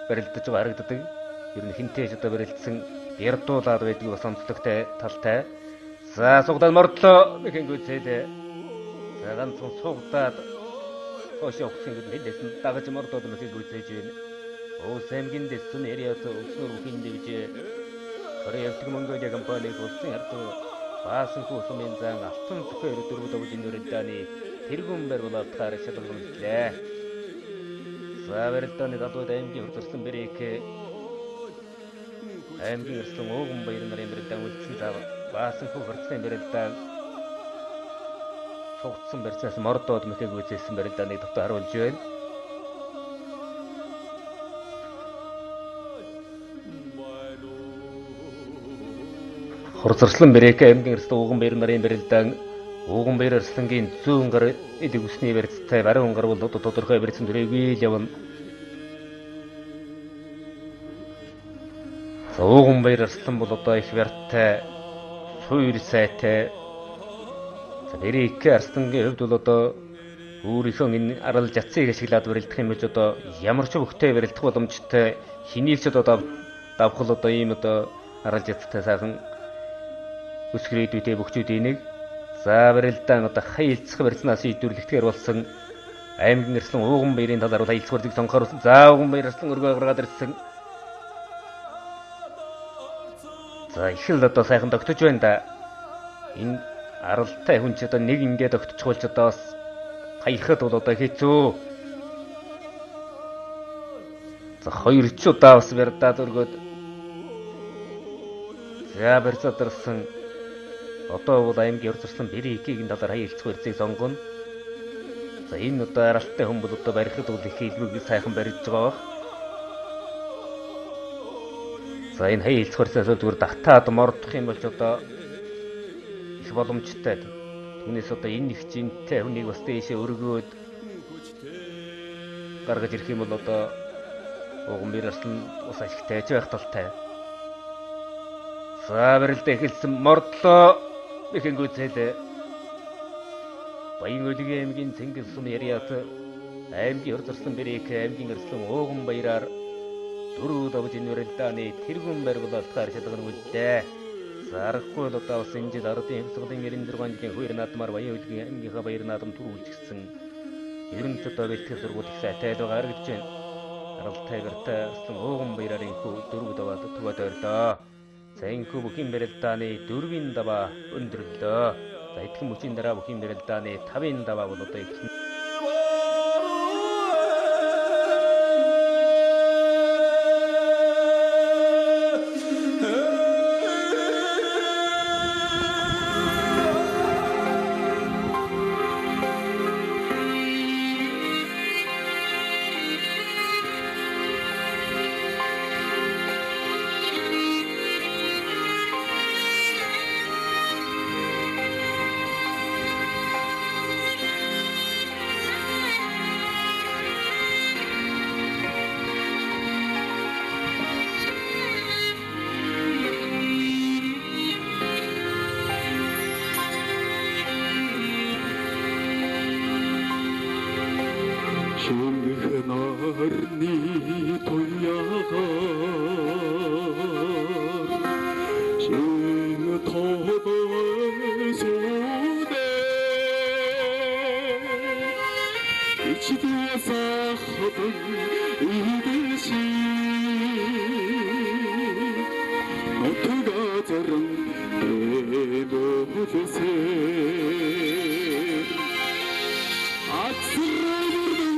Speaker 7: барилдаж байгаа харагддаг. Ер нь хинтээж одоо барилдсан ярдуулаад байдаг бас онцлогтой талтай. За сугдаад мордлоо гэхэнгүй зээлээ. За ганцхан сугдаад хойш явахын гээд хэлсэн дагаж мордоод мэхэггүй зээж байна. Улс аймгийн дэсэн яриад улсын рүүхийн дэвж Корейт Монголиа компаниг улсын харцаг баасангүй сумын зан алтан зөвхөн дөрвөд овжин өрөлдөөний тэргүүн барилгад таар шалгалжлаа. За барилдааны гадуур аймгийн хурцлан бэрэг аймгийн өрсөн ууган баяр нарын барилдаан үлдсэн зав баасангүй харцгийн барилдаан цугцсан барьцаас мордоод мэхэг үзсэн барилдааны дотор харуулж байна. Хурцлан бэрэг аймгийн өрсөн ууган баяр нарын барилдаан ууган баяр арслангийн зүүн гар элэг усны барьцтай баруун гар бол тодорхой барьцсан төрөйгүй л явна. Ууган баяр арслан бол одоо их барьтай суур сайтай. Бэрэг арслангийн хувьд бол одоо өөрийнхөө энэ арал жацыг ашиглаад барилдах юм гэж одоо ямар ч хөвгтэй барилдах боломжтой хинээлч одоо давхал одоо ийм одоо арал жацтай сайхан өсгөрөөдүйтэй бөхчүүдийн нэг. За барилдаан одоо хаилцах барилцнаас шийдвэрлэгдэхээр болсон аймгийн арслан ууган баярын талаар хаилцах барилцыг сонгохоор болсон. За ууган баяр арслан өргөө гаргаад ирсэн. За их л одоо сайхан тогтож байна да. Энэ аралтай хүн ч одоо нэг ингээд тогтчихулж одоо бас хаярхад бол одоо хэцүү. За хоёр ч удаа бас барьдаад өргөөд за барьцаадарсан одоо бол аймгийн урьдчилсан бэрийн талаар хаялцах барьцыг сонгоно. За энэ одоо аралтай хүн бол одоо барихад бол их илбэг сайхан барьж байгаа. За энэ хаялцах барьцаас зүгээр давтаад мордох юм болж одоо их боломжтой. Түүнээс одоо энэ их жинтэй хүнийг бас дээшээ өргөөд гаргаж ирэх юм бол одоо ууган баяр арслан ус ашигтай байх талтай. За барилдаа эхэлсэн мордлоо ихэнгүй зээлээ. Баян өлгийн аймгийн Цэнгэл сум яриат аймгийн урьдчилсан бэрэг аймгийн арслан ууган баяраар дөрөв давжин барилдааны тэргүүн барилгад таар шалган үлдээ. Зарахгүй л одоо бас энэ жил ардын хэмсгалын 96 жилийн хоёр наадмаар баян өлгийн аймгийнхаа баяр наадам төрүүлжсэн. Ерөн ч одоо бэлтгэх сургууль их сайтай л байгаа гэж байна. Аралтай барьтай арслан ууган баяраар инхүү дөрөв даваад төвөд ойрлоо. За инхүү бүхийн барилдааны 4-ийн даваа өндөрлөө. За эдгээр мөчийн дараа бүхийн барилдааны 5-ийн даваа бол одоо эхэлнэ.
Speaker 8: Atırır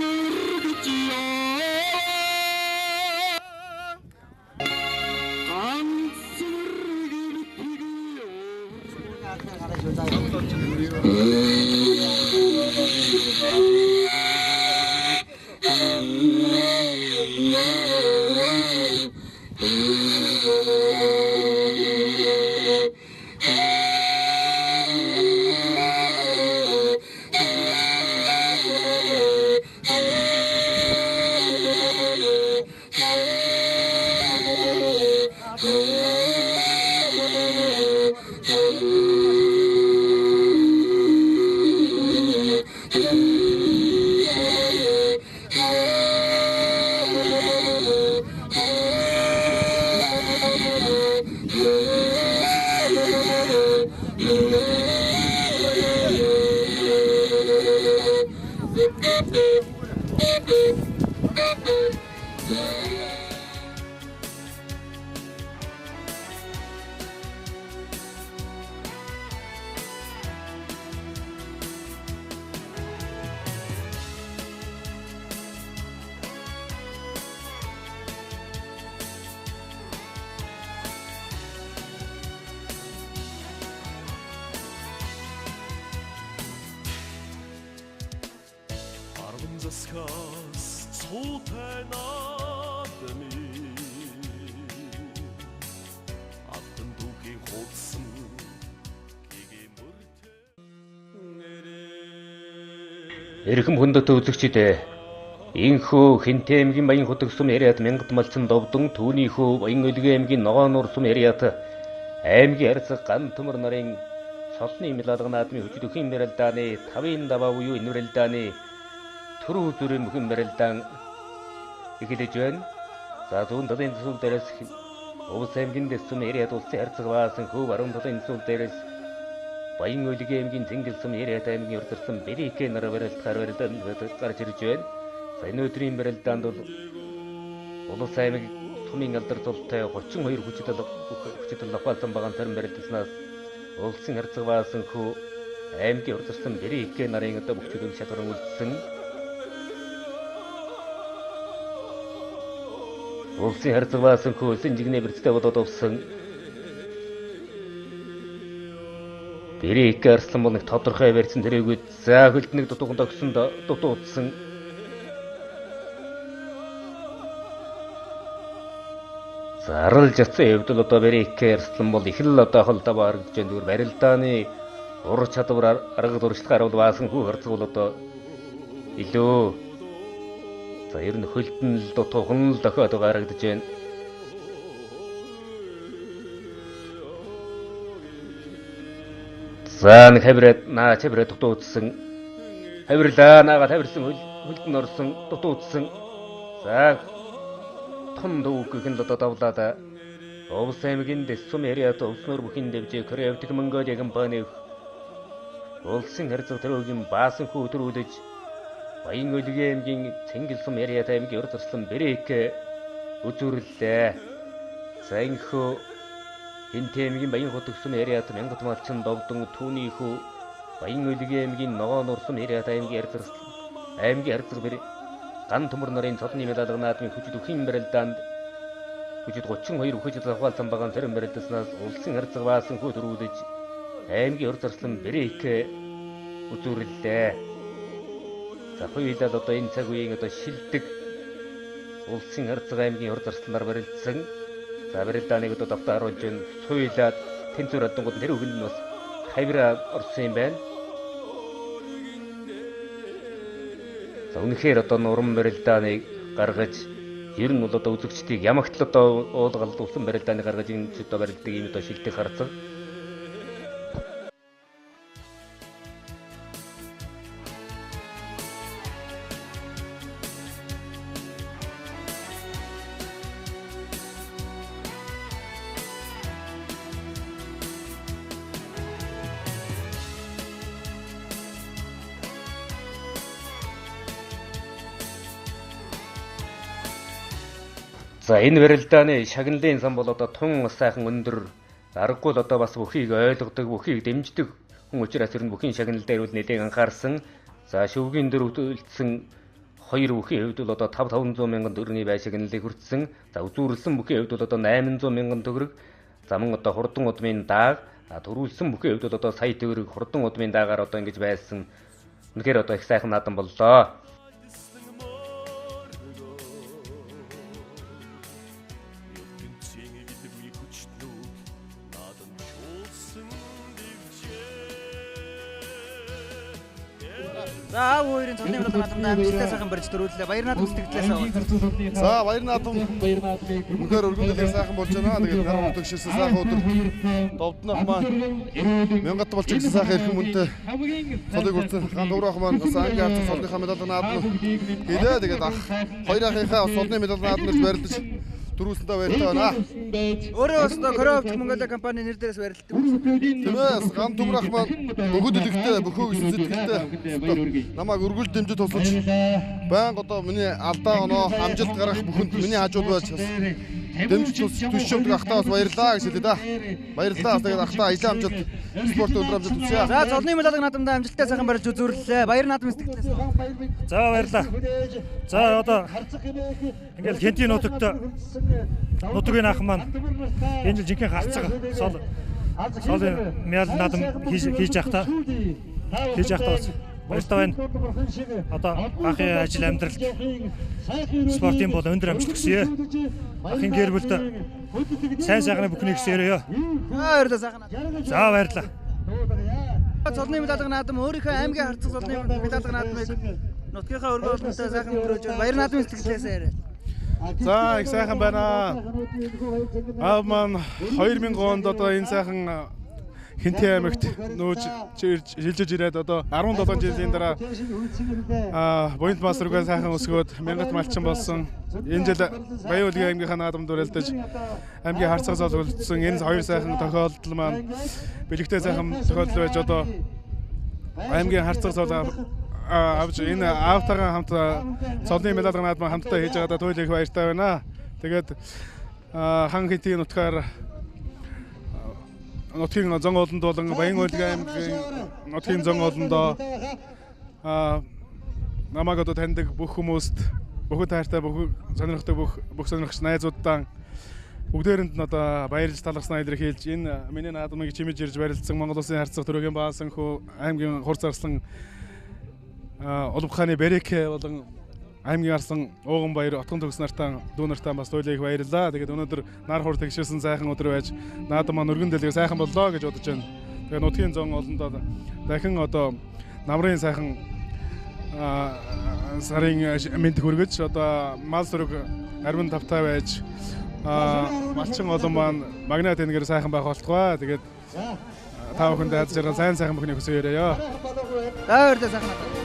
Speaker 8: засхаас цуутай наадамын автан дүүхийн хуудсан
Speaker 7: Эрхэм хүндэт үзэгчдээ инхүү Хинтээ аймгийн баян хөтөг сум яриад мянгат малчин Довдон түүнийхүү баян өлгийн аймгийн ногоонуур сум яриад аймгийн харцага Г.Довдон нарын солны Мялаалга наадмын хүчит өхийн барилдааны 5-ын даваа буюу энэ барилдааны түрүү зүрийн бүхэн барилдаан эхэлж байна. За зүүн талын зүсүүл дээрээс Увс аймгийн дэсүм яриад улсын харцага баасан хөв 10 талын зүсүүл дээрээс баян өлгийн аймгийн тэнгэл сум яриад аймгийн урдсан Берикэ нар барилдахаар барилдаанд гарч ирж байна. За энэ өдрийн барилдаанд бол улс аймаг сумын алдар тултай 32 хүчит лавхалсан байгаа зарим барилдаснаас улсын харцага баасан хөв аймгийн урдсан Берикэ нарын одоо бүхчүүд шалгаран үлдсэн улсын харцага баасан хөв улсын жигнээ бэрцтэй болоод овсон Берикэ арслан бол нэг тодорхой барьсан тэрэгүүд за хөлтнийг дутуухан тогсон дутуудсан зарал жацсан хэвд л одоо Берикэ арслан бол их л одоо холдоо харагдаж байна. Зүгээр барилдааны ур чадвар арга зуршлагаар бол баасан хөв харцаг бол одоо илүү за ер нь хөлтөн л дутуухан л дохиод харагдаж байна. За нэг хавираад дутуудсан хавирлаа наагаад хавирсан хөлтөн орсон дутуудсан за том дүүгийнх нь одоо давлаад Увс аймгийн дэсүм яриад улснуур бүхийн дэвжээ Креатив Монголиа компани улсын харцаг төрөгийн баасан хүү төрүүлж баян өлгийн аймгийн тэнгэл сум яриад аймгийн урд зарслан Берикэ үзүүрлээ. За инхүү Хинтээ аймгийн баян хөтөг сум яриад мянгат малчин Довдон түүнийхүү баян өлгийн аймгийн ногоонуур сум яриад аймгийн харцаг Г.Довдон нарын цолны Мялаалга наадмын хүчит өхийн барилдаанд хүчит 32 хүчит лавхалсан байгаа зарим барилдаснаас улсын харцага баасан хүү төрүүлж аймгийн урд зарслан Берикэ үзүүрлээ. За хоёулаа одоо энэ цаг үеийн одоо шилдэг улсын харцага аймгийн урд зарсланаар барилдсан. За барилдааныг одоо давтаа харуулж байна. Хоёулаа тэнцвэр одонгууд тэр үгэнд нь бас хавираа орсон юм байна. За үнэхээр одоо нуран барилдааныг гаргаж ер нь бол одоо үзэгчдийг ямагт л одоо уулгалдуулсан барилдааныг гаргаж энэ одоо барилдаг юм одоо шилдэг харцаг. За энэ барилдааны шагналын сан бол одоо тун сайхан өндөр аргагүй л одоо бас бүхийг ойлгодог, бүхийг дэмждэг хүн учраас ер нь бүхийн шагнал дээр үл нэлээд анхаарсан. За шүвгийн дөр үлдсэн хоёр бүхийн хувьд бол одоо 500 мянган төгрөгийн бай шагналыг хүртсэн. За үзүүрлсэн бүхийн хувьд бол одоо 800 мянган төгрөг. За мөн одоо хурдан удмын дааг төрүүлсэн бүхэн хувьд одоо сая төгрөг хурдан удмын даагаар одоо ингэж байсан. Үнэхээр одоо их сайхан наадам боллоо.
Speaker 9: За хоёрын цолны наадамд амжилттай сайхан барьж төрүүллээ. Баяр наадам сэтгэлээс аваад.
Speaker 10: За баяр наадам үнээр өргөнөлөөр сайхан болж байна. Тэгээд харин утгшилсан сайхан өдөр Довдонох маань мянгат болж ирсэн сайхан эрхэм үнэтэй цолыг үрдсэн Г.Довдон ах маань бас Аймгийн харцаг цолныхаа медаль наадам хийлээ. Тэгээд хоёр ахынхаа цолны медаль наадамд барилдаж дөрүүлсэндээ баяртай байна.
Speaker 9: Өөрөө бас Коровч Монголиа компани нэр дээрээс барилддаг.
Speaker 10: Тиймээс Г.Довдон ах маань бөгөөд илэгтэй бөхөө гэсэн сэтгэлтэй намайг өргөл дэмжиж тусалж байнга одоо миний алдаа оноо амжилт гаргах бүхэнд миний хажууд байж дэмжиж түшөөдөг ахтаа бас баярлалаа гэж хэлээ да. Баярлалаа. Тэгээд ахтаа аялал амжилт спорт өндөр амжилт хүсье.
Speaker 9: За цолны Мялаалга наадамд амжилттай сайхан барьж үзүүллээ. Баяр наадам сэтгэлээс.
Speaker 5: За баярлалаа. За одоо ингээл хэнтийн нутгийн ах маань энэ жил жинхэнэ харцага солын мял наадам хийж явах та бас баяртай байна. Одоо ахын ажил амьдрал спортын бол өндөр амжилт хүсье. Ахын гэр бүлд сайн сайхны бүхнийг хүсээрэй.
Speaker 9: Баярлалаа сайхан.
Speaker 5: За баярлалаа.
Speaker 9: Цолны Мялаалга наадам өөрийнхөө аймгийн харцаг цолны Мялаалга наадамыг нутгийнхаа өргөө олонтой сайхан өнгөрөөж баяр наадмын сэтгэлээс яриа.
Speaker 1: За их сайхан байна. Маань 2000 онд одоо энэ сайхан Хинтээ аймагт нөөж шилжиж ирээд одоо 17 жилийн дараа буянт мастергүй сайхан өсгөөд мянгат малчин болсон. Энэ жил Баян-Улгийн аймгийнхаа наадамд уралдаж аймгийн харцаг зол үлдсэн. Энэ хоёр сайхан тохиолдол маань бэлэгтэй сайхан тохиолдол байж одоо аймгийн харцаг зол авч энэ аавтайгаа хамт цолны Мялаалга наадам хамтдаа хийж байгаадаа туйл их баяртай байна. Тэгээд хан хинтийн нутгаар нутгийн зон олонд болон Баян-Улгийн аймгийн нутгийн зон олондоо намайг одоо таньдаг бүх хүмүүст бүхэн таартай бүх сонирхдаг бүх сонирхогч найзуудаа бүгдээрэнд нь одоо баярлж талархсан илэрхийлж энэ миний наадмыг чимэж ирж барилдсан Монгол Улсын харцаг төрөгийн баасанхүү аймгийн хур зарслан Улбхааны Бэрэкэ болон аймгийн арсан ууган баяр отгон төгс нартаа дүү нартаа бас туйлыг баярлалаа. Тэгээд өнөөдөр нар хур тэгшсэн сайхан өдөр байж наадам маань өргөн дэлгэр сайхан боллоо гэж бодож байна. Тэгээд нутгийн зон олондоо дахин одоо намрын сайхан сарын мэд хүргэж одоо мал сүрэг арвин тавтай байж малчин олон маань магнат энгээр сайхан байх болтугай. Тэгээд та бүхэнд аз жаргал сайхан бүхний хүсээрээ.
Speaker 9: Баярлалаа сайхан.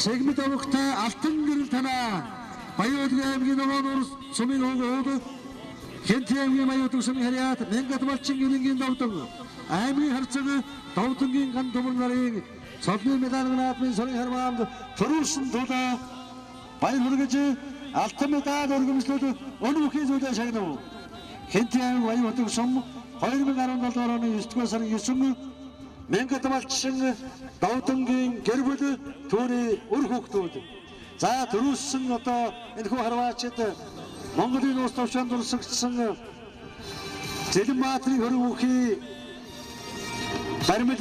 Speaker 5: Сегмэд авахтай алтан гэрэл танаа Баян-Улгийн аймгийн ногоон сумын уудаг Хинтээ аймгийн Баян-Улгийн сумын харьяат мянгат малчин гэрэнгийн Довдон аймгийн харцаг Довдонгийн Г.Довдон нарын цолны Мялаалга наадмын сарын хармаанд төрүүлсэн тулаа баяр хүргэж алтан медаль өргөмжлүүлж өнө бүхий зүйлээ шагнав. Хинтээ аймгийн Баян-Улгийн сум 2017 оны 9-р сарын 9 мянгат малчин Довдонгийн гэр бүл түүний үр хүүхдүүд. За төрүүлсэн одоо энэ хүү харваачид Монголын улс төвчөнд урсгдсан Зэлэнбаатарын хөрөг бүхий баримлыг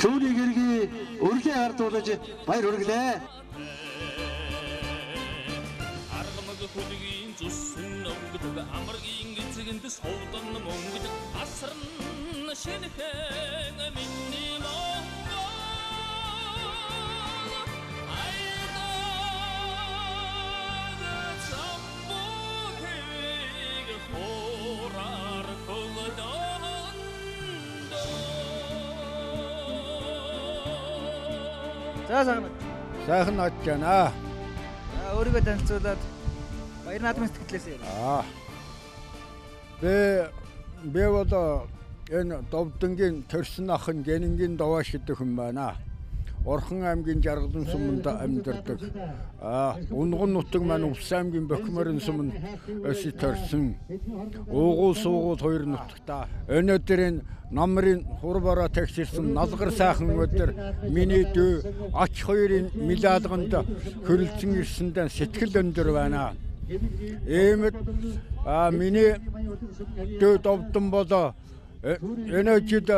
Speaker 5: түүний гэргийн өргөлийн хардуулж баяр хүргэлээ. Аргамаг хүлгийн зүсэн өнгөдөг амаргийн эцэгэнд суудан мөнгөдөг асран шинхэн миний Монгол айдаг самбухийг хорар хөлдөн
Speaker 9: За сайхан.
Speaker 4: Сайхан очж байна.
Speaker 9: өөрийгөө танилцуулаад баяр наадмын сэтгэлээсээ.
Speaker 4: Би бол энэ Довдонгийн төрсөн ахын Гэнингийн Довоо шидэх хүн байна. Орхон аймгийн Жаргалан суманд амьдардаг. Унган нутаг маань Увс аймгийн Бохиморын суманд өсөж төрсөн. Уугуул суугуул хоёр нутагта. Өнөөдөр энэ намрын хурбараа тагсирсан налгар сайхан өдөр миний дүү ач хоёрын Мялаалганд хөрөлцөн ирсэндээ сэтгэл өндөр байна. Иймд миний дүү Довдон болоо энэжид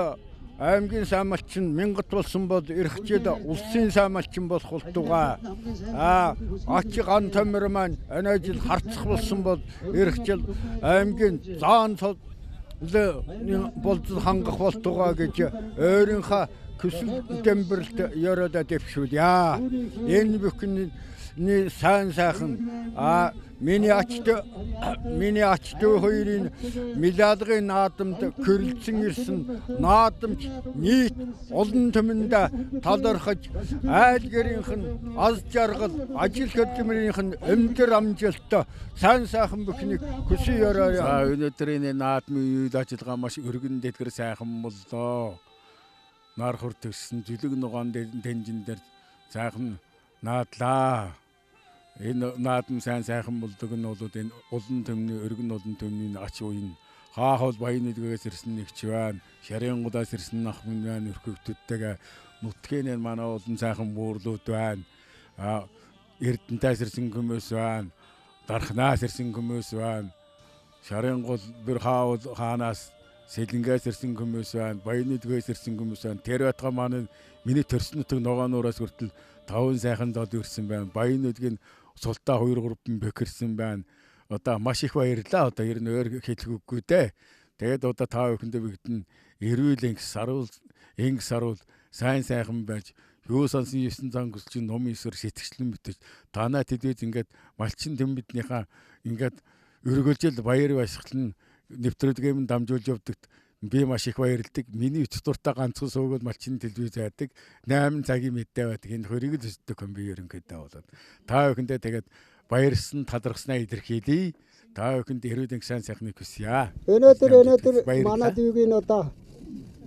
Speaker 4: аймгийн сайн малчин мянгат болсон бол эрхчээд улсын сайн малчин болох болтугай. Ач Г.Довдон маань энэжид харцах болсон бол эрхчил аймгийн заан болцол хангах болтугай гэж өөрийнхөө хүсэл тэмбэрлэлд яроод дэвшүүлье. Энэ бүхний сайн сайхан миний ач дүү хоёрын Мялаалгын наадамд хөрөлцөн ирсэн наадамч нийт олон түмэнд талархаж айл гэрийнх нь аз жаргал ажил хөдөлмөрийнх нь өндөр амжилт сайн сайхан бүхнийг хүсье ярая. Өнөөдөр энэ наадмын үйл ажиллагаа маш өргөн дэтгэр сайхан боллоо. Нар хур төгссөн зүлэг нугаан дэнжин дээр сайхан наадлаа. Энэ наадам сайн сайхан болдог нь бол энэ олон төмний өргөн олон төмний ач уян хаахол баян нэгээс ирсэн нэгч байна. Шарингуудаас ирсэн ах минь байна. Өрхөвдөдтэйгээ нутгийн манай олон сайхан буурлууд байна. Эрдэнтээс ирсэн хүмүүс байна. Дархнаас ирсэн хүмүүс байна. Шарингууд бүр хаанаас Сэлэнгээс ирсэн хүмүүс байна. Баян нэгээс ирсэн хүмүүс байна. Тэр байтга манай миний төрсөн нутаг ногоонуураас хүртэл 5 сайхан дод ирсэн байна. Баян нэгэн султаа 2-3 бэхэрсэн байна. Одоо маш их баярлаа. Одоо ер нь өөр хэлэхгүй дээ. Тэгээд одоо та бүхэндээ бүгдэн эрүүл инг саруул сайн сайхан байж юу сонсон 9 зан гүсчийн ном эсвэр сэтгчлэн битэж танаа тэдвэж ингээд малчин тэм биднийхээ ингээд өргөлжил баяр баясгалан нэвтрүүлгээм дамжуулж явдагт би маш их баярлдаг. Миний өч дуртай ганцхан суугаад малчин телевиз хайдаг. 8 цагийн мэдээ байдаг. Энэ хөрийг л өсдөг юм би ерөнхийдөө болоод. Та бүхэндээ тэгээд баярсан талархснаа илэрхийлье. Та бүхэнд эрүүл сайн сайхныг хүсье.
Speaker 11: Өнөөдөр манай дүүгийн одоо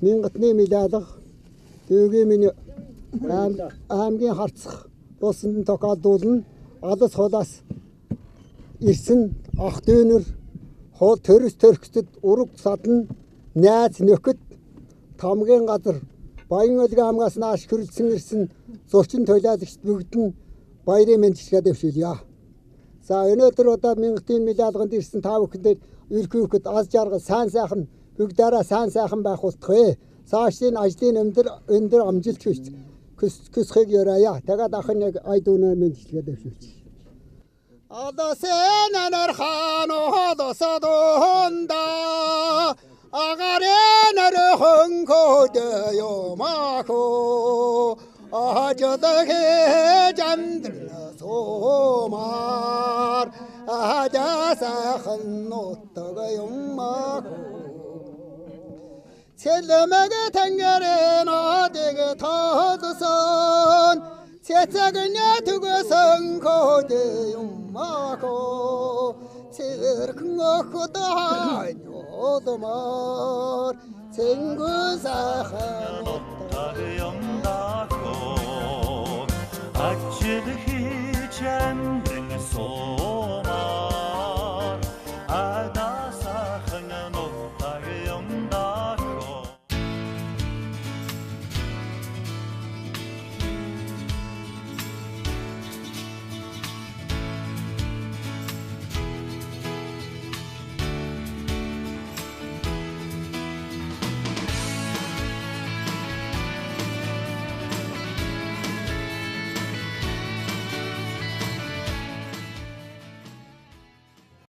Speaker 11: мянгатны Мялаалга дүүгийн миний аймгийн харцах болсон тохиолдуулна. Алс хулаас ирсэн ах дүүнэр хол төрөхсөд ураг садна найз нөхөд тамгийн газар Баян-Өлгийн амгаас нааш хөрөлцөн ирсэн зурчин туйлаалагчд бүгд нь баярын мэндчилгээ дэвшүүлье. За өнөөдөр одоо мянгатын Мялаалганд ирсэн та бүхэнд өрхөөхөд аз жаргал сайн сайхан бүгдээрээ сайн сайхан байх болтугай. Цаашдын ажлын өндөр амжилт хүсхийг ярая. Тэгээд ахын нэг ай дүүнээ мэндчилгээ дэвшүүлчих. Аласэнэр хаано досадонда 아가레나르 헝코데요 마코 아저덕에 잠들어서 말 아자사한 노트가 용마코 셀레메게 탱가레 나대게 터드선 세цаг은야 두고 성코데 용마코 오도말 생구사한 옷다를 영다고 아치르히 잠든 소